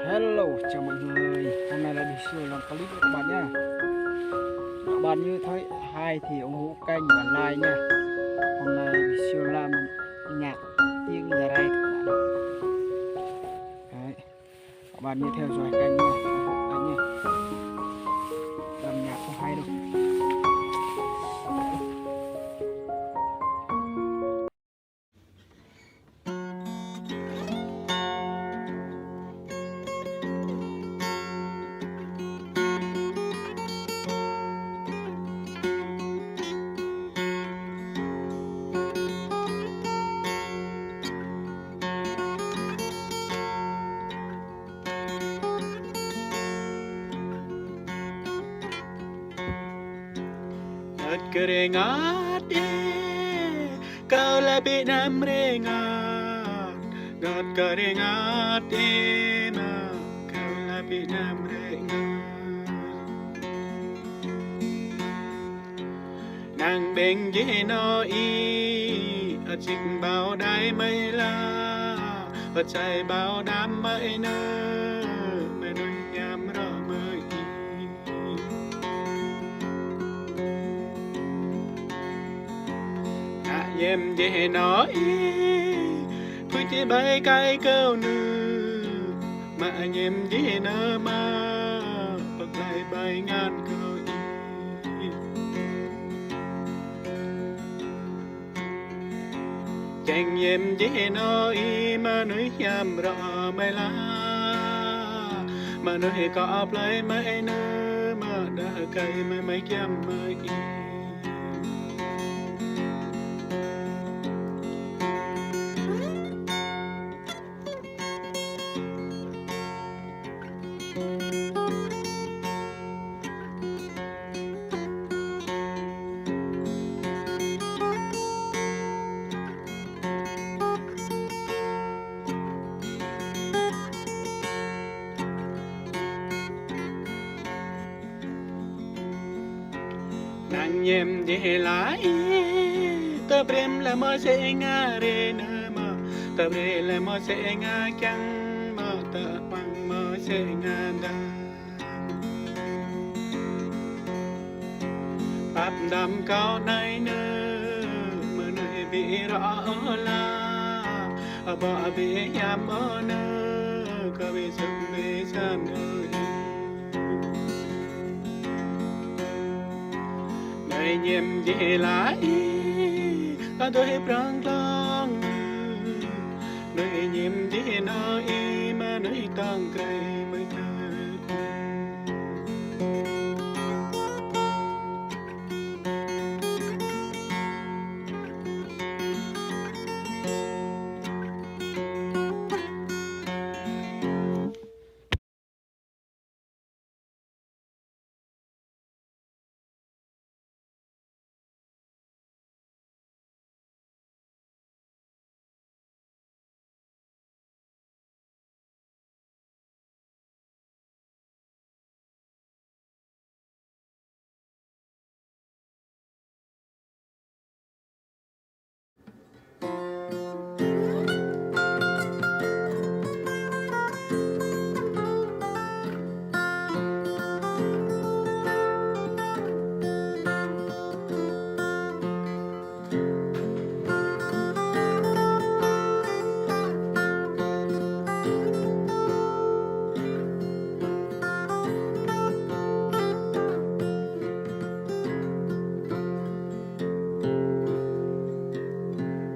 Hello, chào mọi người. Hôm nay lại đi siêu làm clip với các bạn nhé. Các bạn như thấy hay thì ủng hộ kênh và like nha. Hôm nay đi siêu làm nhạc tiếng giờ đây các bạn. Đấy. Các bạn như theo dõi kênh nha, ủng hộ kênh nha. Làm nhạc không hay đâu. Keringat kau lebih namrengat gat keringat kau lebih namrengat nàng bên dưới nói ở trình bao đáy mây la ở chạy bao đám mây nơ mây nuôi nhám rõ mây em về nói tôi chỉ bay cái câu nữ mà em về nơ mà bật lại bay ngàn câu chẳng em về nói mà nói nhầm rõ mày la mà nói có play mày nơ mà đã cây mày mày chăm mày nàng em về lại ta brem là mơ sẽ ngã re nơ mơ ta bre là mơ sẽ ngã chăng mơ ta quăng mơ sẽ ngã đa pháp đam cao này nơ mơ nơi bị rõ la bỏ bị nhắm ở nơ có bị sưng bị san ơi ngày nhầm về lại ta tôi prang lang nơi nhầm về nói mà nơi tăng cây mới thơ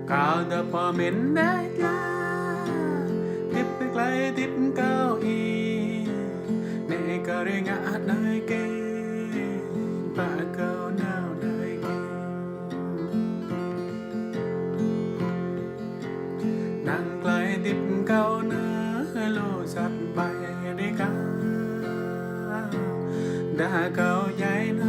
cao đã bỏ mình đấy là tiếp bước lại tiếp cao y này cao đi ngã nơi kê và cao nào nơi kê nàng lại tiếp cao nữa lô giặt bay đi cá đã cao dài nữa